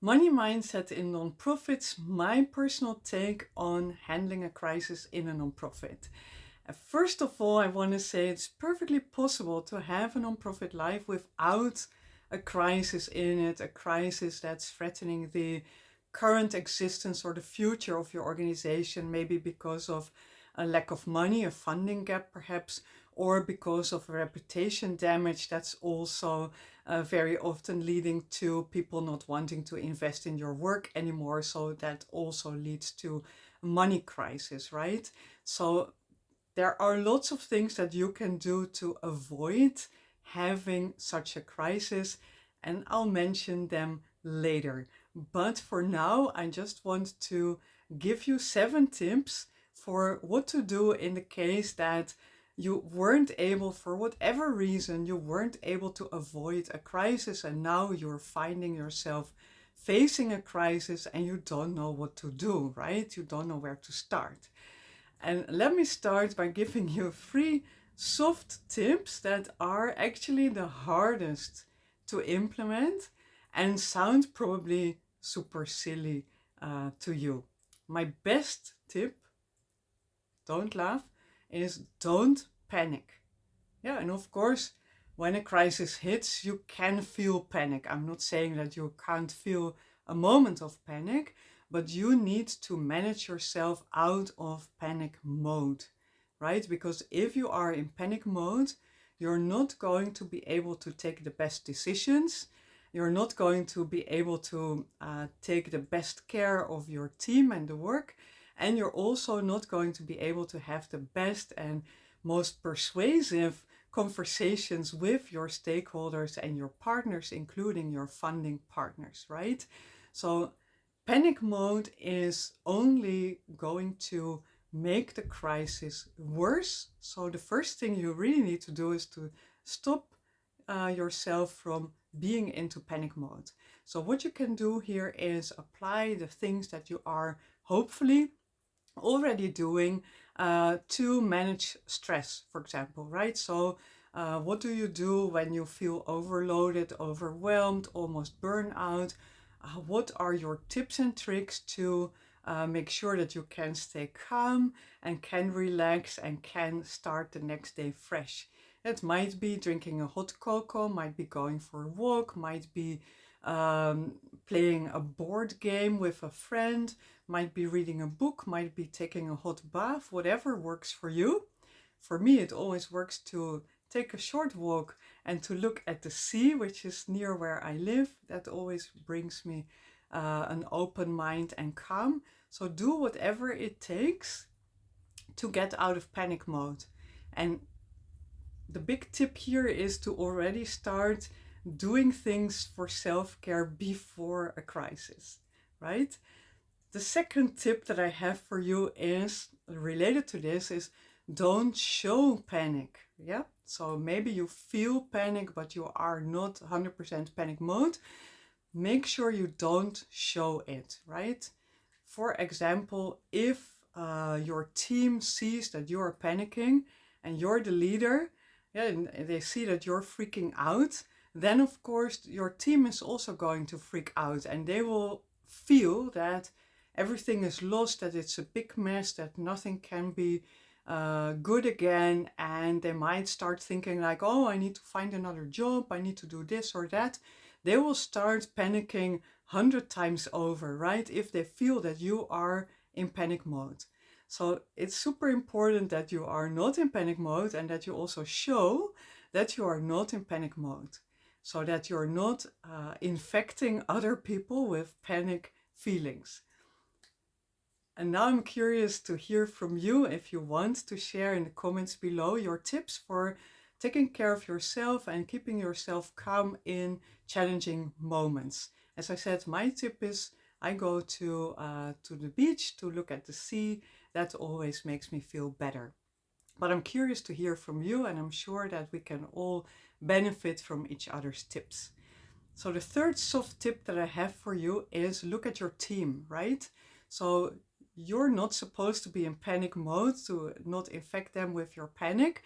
Money mindset in nonprofits, my personal take on handling a crisis in a nonprofit. First of all, I want to say it's perfectly possible to have a nonprofit life without a crisis in it, a crisis that's threatening the current existence or the future of your organization, maybe because of a lack of money, a funding gap perhaps, or because of reputation damage that's also very often leading to people not wanting to invest in your work anymore. So that also leads to a money crisis, right? So there are lots of things that you can do to avoid having such a crisis, and I'll mention them later. But for now, I just want to give you 7 tips for what to do in the case that you weren't able, for whatever reason, you weren't able to avoid a crisis, and now you're finding yourself facing a crisis and you don't know what to do, right? You don't know where to start. And let me start by giving you 3 soft tips that are actually the hardest to implement and sound probably super silly to you. My best tip, don't laugh, is don't panic. Yeah, and of course, when a crisis hits, you can feel panic. I'm not saying that you can't feel a moment of panic, but you need to manage yourself out of panic mode, right? Because if you are in panic mode, you're not going to be able to take the best decisions. You're not going to be able to take the best care of your team and the work. And you're also not going to be able to have the best and most persuasive conversations with your stakeholders and your partners, including your funding partners, right? So panic mode is only going to make the crisis worse. So the first thing you really need to do is to stop yourself from being into panic mode. So what you can do here is apply the things that you are hopefully already doing to manage stress, for example, right? So what do you do when you feel overloaded, overwhelmed, almost burnout? What are your tips and tricks to make sure that you can stay calm and can relax and can start the next day fresh? It might be drinking a hot cocoa, might be going for a walk, might be playing a board game with a friend, might be reading a book, might be taking a hot bath, whatever works for you. For me, it always works to take a short walk and to look at the sea, which is near where I live. That always brings me an open mind and calm. So do whatever it takes to get out of panic mode. And the big tip here is to already start doing things for self-care before a crisis, right? The second tip that I have for you is related to this is don't show panic. Yeah. So maybe you feel panic, but you are not 100% panic mode. Make sure you don't show it, right? For example, if your team sees that you are panicking and you're the leader, yeah, and they see that you're freaking out, then of course your team is also going to freak out and they will feel that everything is lost, that it's a big mess, that nothing can be good again, and they might start thinking like, oh, I need to find another job, I need to do this or that. They will start panicking 100 times over, right? If they feel that you are in panic mode. So it's super important that you are not in panic mode and that you also show that you are not in panic mode, so that you're not infecting other people with panic feelings. And now I'm curious to hear from you if you want to share in the comments below your tips for taking care of yourself and keeping yourself calm in challenging moments. As I said, my tip is I go to the beach to look at the sea. That always makes me feel better. But I'm curious to hear from you, and I'm sure that we can all benefit from each other's tips. So the third soft tip that I have for you is look at your team, right? So you're not supposed to be in panic mode to not infect them with your panic.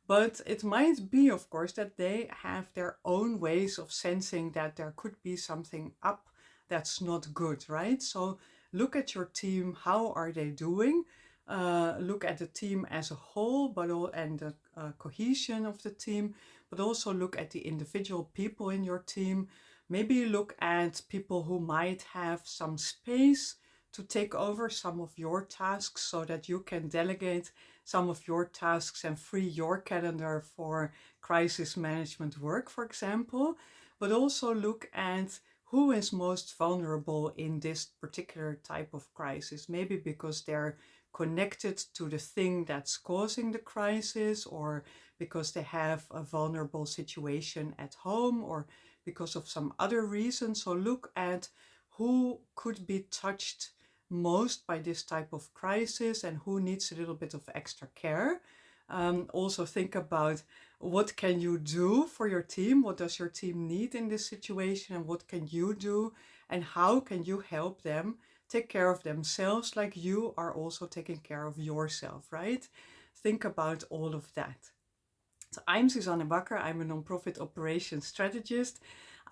But it might be, of course, that they have their own ways of sensing that there could be something up that's not good, right? So look at your team. How are they doing? Look at the team as a whole, and the cohesion of the team, but also look at the individual people in your team. Maybe look at people who might have some space to take over some of your tasks so that you can delegate some of your tasks and free your calendar for crisis management work, for example. But also look at who is most vulnerable in this particular type of crisis. Maybe because they're connected to the thing that's causing the crisis, or because they have a vulnerable situation at home, or because of some other reason. So look at who could be touched most by this type of crisis and who needs a little bit of extra care. Also think about what can you do for your team, what does your team need in this situation, and what can you do, and how can you help them take care of themselves like you are also taking care of yourself, right? Think about all of that. So I'm Suzanne Bakker. I'm a nonprofit operations strategist.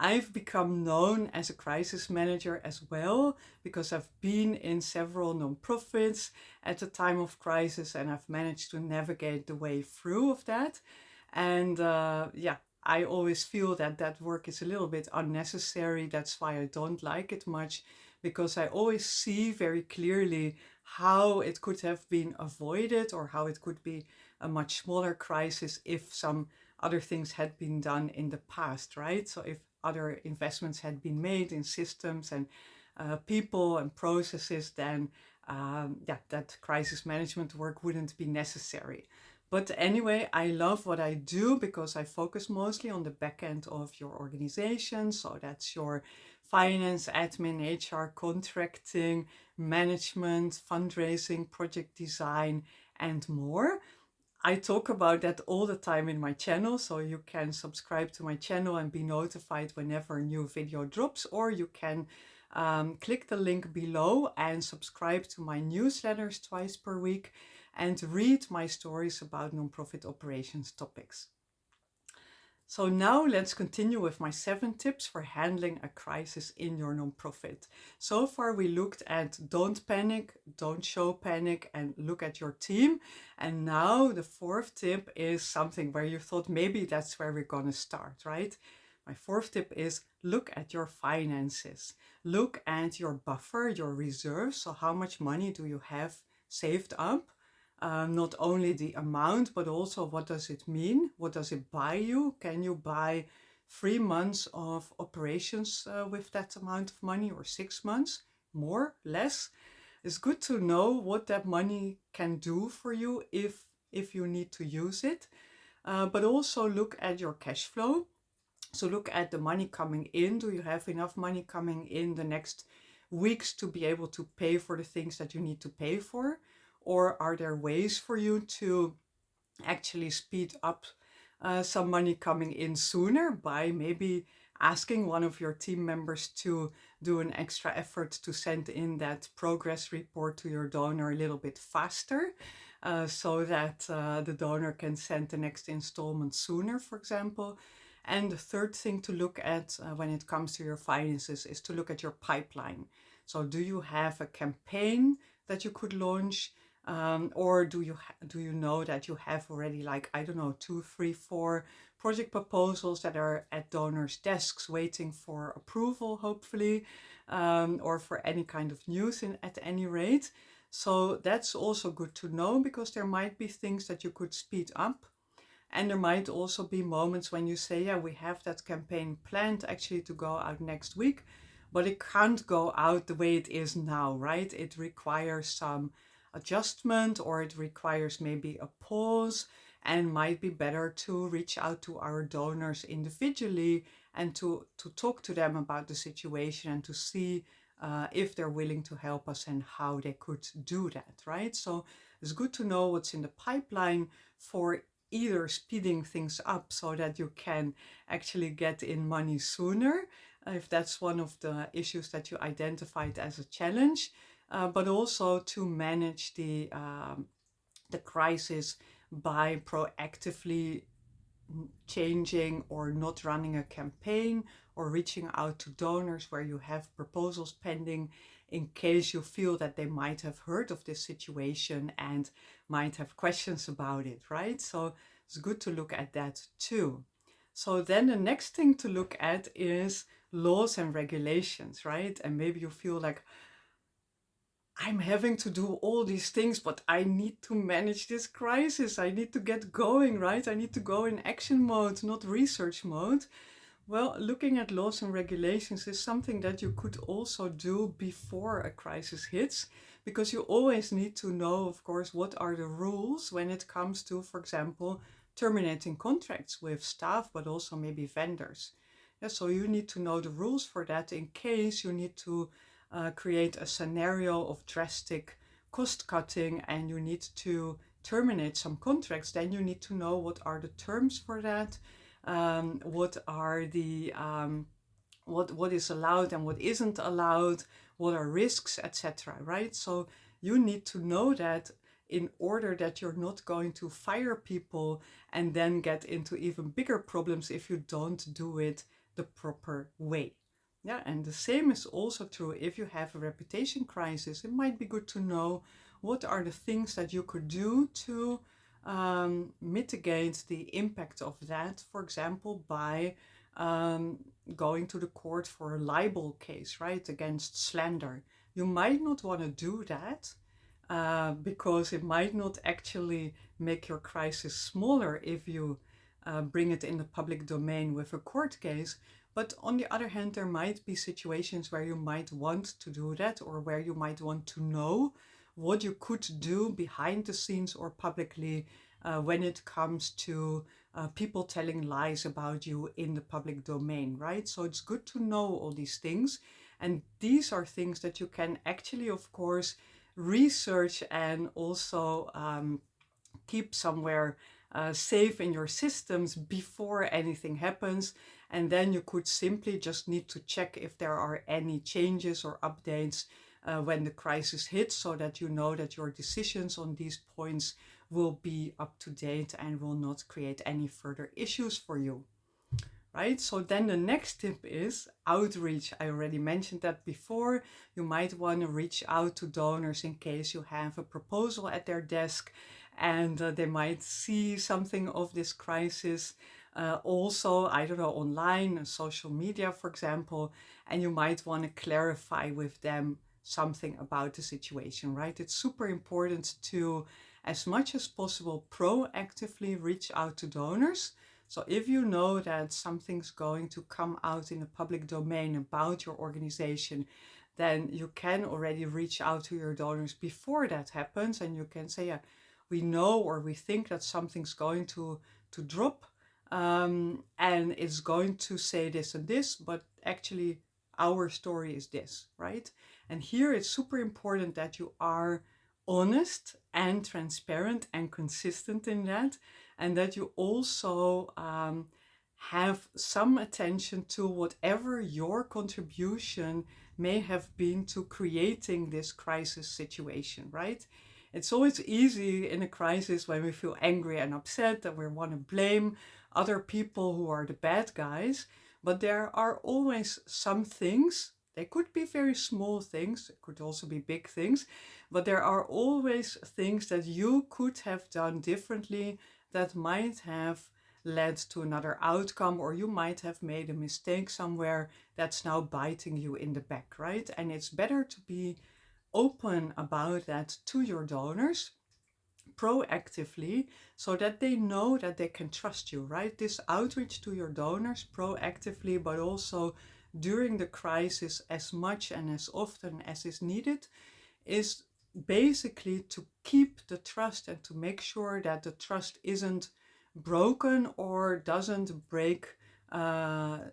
I've become known as a crisis manager as well because I've been in several nonprofits at the time of crisis, and I've managed to navigate the way through of that. And I always feel that that work is a little bit unnecessary. That's why I don't like it much, because I always see very clearly how it could have been avoided, or how it could be a much smaller crisis if some other things had been done in the past, right? So if other investments had been made in systems and people and processes, then that crisis management work wouldn't be necessary. But anyway, I love what I do because I focus mostly on the back end of your organization. So that's your finance, admin, HR, contracting, management, fundraising, project design, and more. I talk about that all the time in my channel, so you can subscribe to my channel and be notified whenever a new video drops, or you can click the link below and subscribe to my newsletters twice per week and read my stories about nonprofit operations topics. So now let's continue with my 7 tips for handling a crisis in your nonprofit. So far we looked at don't panic, don't show panic, and look at your team. And now the 4th tip is something where you thought maybe that's where we're going to start, right? My 4th tip is look at your finances. Look at your buffer, your reserves. So how much money do you have saved up? Not only the amount, but also what does it mean? What does it buy you? Can you buy 3 months of operations with that amount of money, or 6 months? More, less? It's good to know what that money can do for you if you need to use it. But also look at your cash flow. So look at the money coming in. Do you have enough money coming in the next weeks to be able to pay for the things that you need to pay for? Or are there ways for you to actually speed up some money coming in sooner by maybe asking one of your team members to do an extra effort to send in that progress report to your donor a little bit faster, so that the donor can send the next installment sooner, for example. And the 3rd thing to look at when it comes to your finances is to look at your pipeline. So do you have a campaign that you could launch? Or do you know that you have already, like, I don't know, 2, 3, 4 project proposals that are at donors' desks waiting for approval, hopefully, or for any kind of news at any rate. So that's also good to know, because there might be things that you could speed up. And there might also be moments when you say, yeah, we have that campaign planned actually to go out next week, but it can't go out the way it is now, right? It requires some adjustment, or it requires maybe a pause, and might be better to reach out to our donors individually and to talk to them about the situation and to see if they're willing to help us and how they could do that, right? So it's good to know what's in the pipeline for either speeding things up so that you can actually get in money sooner, if that's one of the issues that you identified as a challenge, but also to manage the crisis by proactively changing or not running a campaign, or reaching out to donors where you have proposals pending in case you feel that they might have heard of this situation and might have questions about it, right? So it's good to look at that too. So then the next thing to look at is laws and regulations, right? And maybe you feel like, I'm having to do all these things, but I need to manage this crisis. I need to get going, right? I need to go in action mode, not research mode. Well, looking at laws and regulations is something that you could also do before a crisis hits, because you always need to know, of course, what are the rules when it comes to, for example, terminating contracts with staff, but also maybe vendors. Yeah, so you need to know the rules for that in case you need to create a scenario of drastic cost cutting and you need to terminate some contracts. Then you need to know what are the terms for that, what are the what is allowed and what isn't allowed, what are risks, etc. Right? So you need to know that in order that you're not going to fire people and then get into even bigger problems if you don't do it the proper way. Yeah, and the same is also true if you have a reputation crisis. It might be good to know what are the things that you could do to mitigate the impact of that, for example, by going to the court for a libel case, right, against slander. You might not want to do that because it might not actually make your crisis smaller if you bring it in the public domain with a court case. But on the other hand, there might be situations where you might want to do that, or where you might want to know what you could do behind the scenes or publicly when it comes to people telling lies about you in the public domain, right? So it's good to know all these things. And these are things that you can actually, of course, research and also keep somewhere safe in your systems before anything happens. And then you could simply just need to check if there are any changes or updates when the crisis hits, so that you know that your decisions on these points will be up to date and will not create any further issues for you. Right? So then the next tip is outreach. I already mentioned that before. You might want to reach out to donors in case you have a proposal at their desk and they might see something of this crisis. Also, I don't know, online, social media, for example, and you might want to clarify with them something about the situation, right? It's super important to, as much as possible, proactively reach out to donors. So if you know that something's going to come out in the public domain about your organization, then you can already reach out to your donors before that happens, and you can say, yeah, we know or we think that something's going to drop and it's going to say this and this, but actually our story is this, right? And here it's super important that you are honest and transparent and consistent in that, and that you also have some attention to whatever your contribution may have been to creating this crisis situation, right? It's always easy in a crisis when we feel angry and upset that we want to blame other people who are the bad guys, but there are always some things. They could be very small things, it could also be big things, but there are always things that you could have done differently that might have led to another outcome, or you might have made a mistake somewhere that's now biting you in the back, right? And it's better to be open about that to your donors proactively, so that they know that they can trust you, right? This outreach to your donors proactively, but also during the crisis as much and as often as is needed, is basically to keep the trust and to make sure that the trust isn't broken or doesn't break for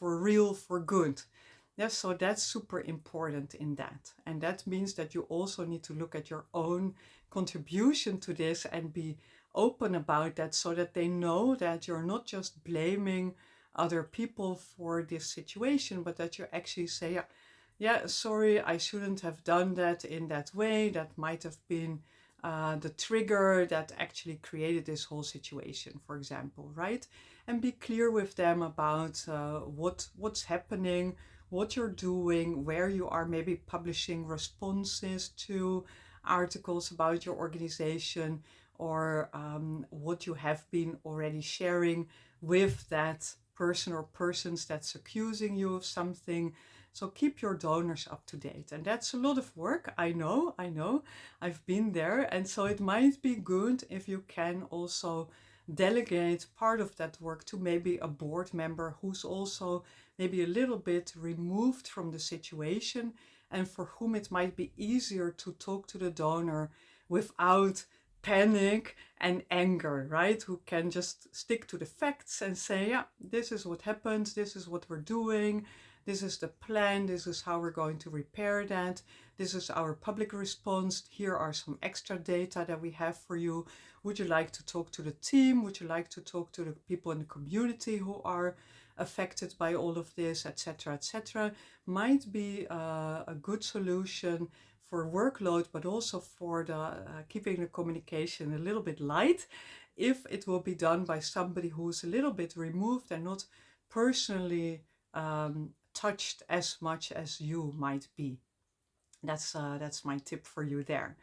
real, for good. Yes, so that's super important in that. And that means that you also need to look at your own contribution to this and be open about that, so that they know that you're not just blaming other people for this situation, but that you actually say, yeah, sorry, I shouldn't have done that in that way. That might have been the trigger that actually created this whole situation, for example, right? and be clear with them about what's happening, what you're doing, where you are maybe publishing responses to articles about your organization, or what you have been already sharing with that person or persons that's accusing you of something. So keep your donors up to date. And that's a lot of work. I know. I've been there. And so it might be good if you can also delegate part of that work to maybe a board member who's also maybe a little bit removed from the situation, and for whom it might be easier to talk to the donor without panic and anger, right? Who can just stick to the facts and say, yeah, this is what happened, this is what we're doing, this is the plan, this is how we're going to repair that, this is our public response, here are some extra data that we have for you. Would you like to talk to the team? Would you like to talk to the people in the community who are affected by all of this, etc., etc.? Might be a good solution for workload, but also for the keeping the communication a little bit light, if it will be done by somebody who's a little bit removed and not personally touched as much as you might be. That's my tip for you there.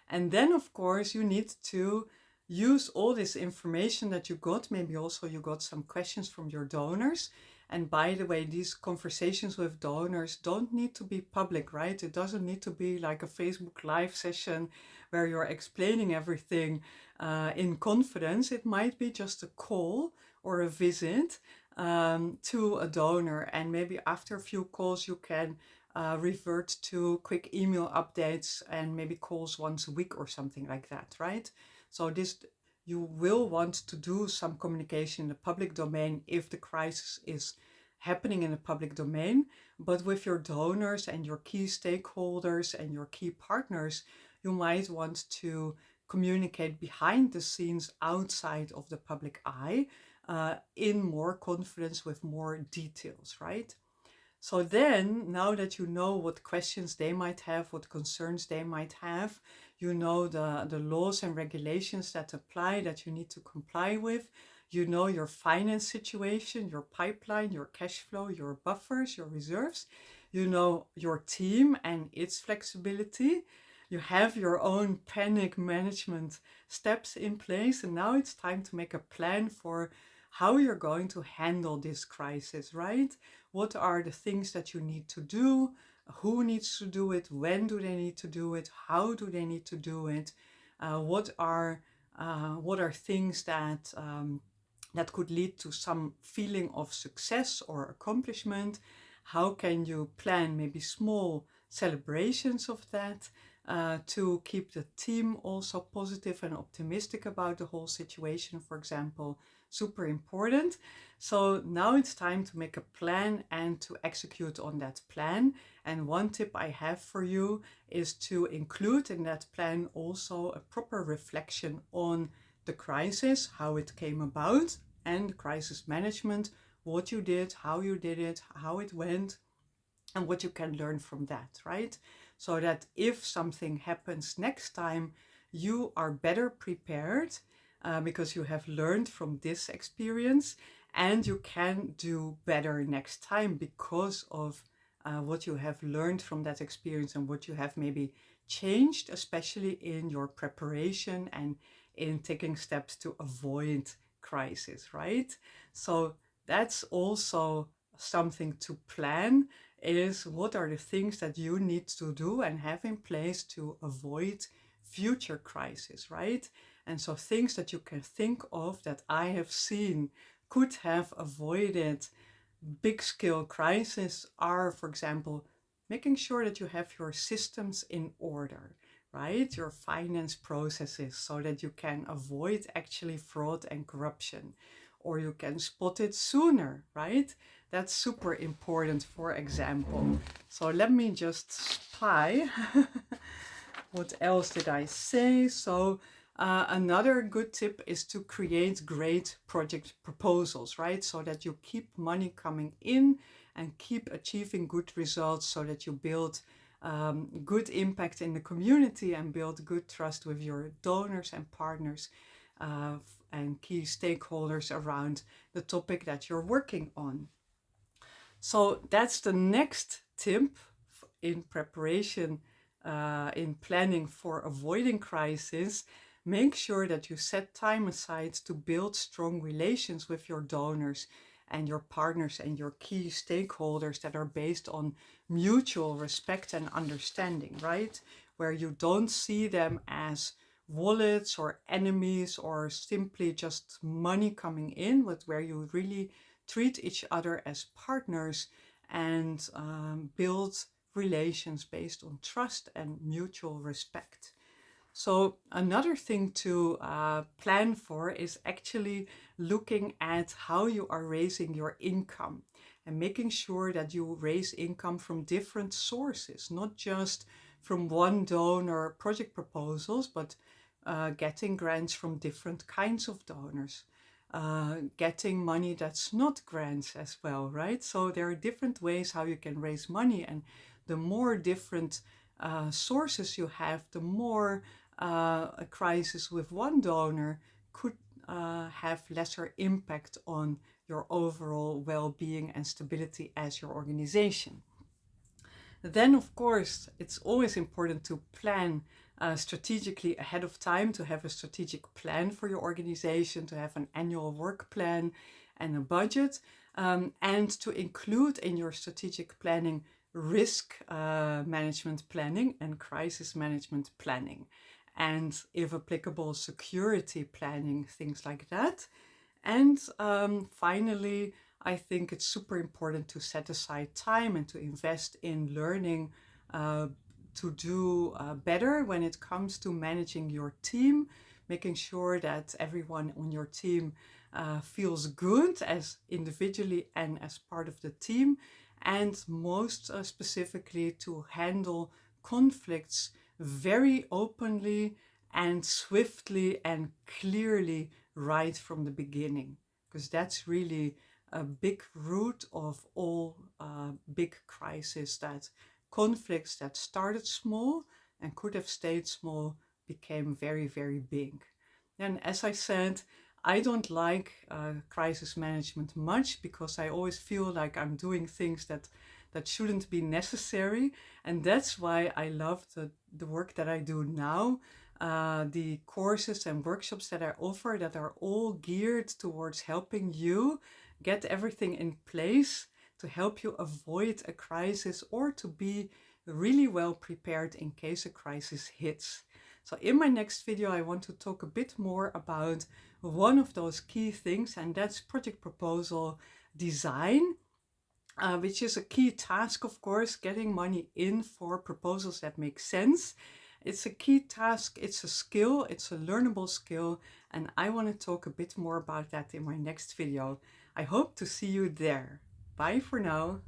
And then, of course, you need to use all this information that you got. Maybe also you got some questions from your donors. And by the way, these conversations with donors don't need to be public, right? It doesn't need to be like a Facebook Live session where you're explaining everything in confidence. It might be just a call or a visit to a donor. And maybe after a few calls, you can revert to quick email updates and maybe calls once a week or something like that, right? So this, you will want to do some communication in the public domain if the crisis is happening in the public domain. But with your donors and your key stakeholders and your key partners, you might want to communicate behind the scenes outside of the public eye in more confidence with more details, right? So then, now that you know what questions they might have, what concerns they might have, you know the laws and regulations that apply that you need to comply with, you know your finance situation, your pipeline, your cash flow, your buffers, your reserves, you know your team and its flexibility, you have your own panic management steps in place, and now it's time to make a plan for how you're going to handle this crisis, right? What are the things that you need to do? Who needs to do it? When do they need to do it? How do they need to do it? What are things that that could lead to some feeling of success or accomplishment? How can you plan maybe small celebrations of that to keep the team also positive and optimistic about the whole situation, for example? Super important. So now it's time to make a plan and to execute on that plan. And one tip I have for you is to include in that plan also a proper reflection on the crisis, how it came about, and crisis management, what you did, how you did it, how it went, and what you can learn from that, right? So that if something happens next time, you are better prepared because you have learned from this experience, and you can do better next time because of what you have learned from that experience and what you have maybe changed, especially in your preparation and in taking steps to avoid crisis, right? So that's also something to plan, is what are the things that you need to do and have in place to avoid future crisis, right? And so things that you can think of that I have seen could have avoided big scale crisis are, for example, making sure that you have your systems in order, right? Your finance processes, so that you can avoid actually fraud and corruption, or you can spot it sooner, right? That's super important, for example. So let me just spy. What else did I say? So another good tip is to create great project proposals, right? So that you keep money coming in and keep achieving good results, so that you build good impact in the community and build good trust with your donors and partners. and key stakeholders around the topic that you're working on. So that's the next tip in preparation, in planning for avoiding crisis. Make sure that you set time aside to build strong relations with your donors and your partners and your key stakeholders that are based on mutual respect and understanding, right? Where you don't see them as wallets or enemies or simply just money coming in, but where you really treat each other as partners and build relations based on trust and mutual respect. So another thing to plan for is actually looking at how you are raising your income and making sure that you raise income from different sources, not just from one donor project proposals, but getting grants from different kinds of donors. Getting money that's not grants as well, right? So there are different ways how you can raise money, and the more different sources you have, the more a crisis with one donor could have lesser impact on your overall well-being and stability as your organization. Then, of course, it's always important to plan strategically ahead of time, to have a strategic plan for your organization, to have an annual work plan and a budget, and to include in your strategic planning risk management planning and crisis management planning, and if applicable, security planning, things like that. And finally, I think it's super important to set aside time and to invest in learning to do better when it comes to managing your team, making sure that everyone on your team feels good as individually and as part of the team, and most specifically to handle conflicts very openly and swiftly and clearly right from the beginning, because that's really a big root of all big crises, that conflicts that started small and could have stayed small became very, very big. And as I said, I don't like crisis management much because I always feel like I'm doing things that shouldn't be necessary. And that's why I love the work that I do now, the courses and workshops that I offer that are all geared towards helping you get everything in place to help you avoid a crisis or to be really well prepared in case a crisis hits. So in my next video, I want to talk a bit more about one of those key things, and that's project proposal design, which is a key task, of course, getting money in for proposals that make sense. It's a key task, it's a skill, it's a learnable skill, and I want to talk a bit more about that in my next video. I hope to see you there. Bye for now.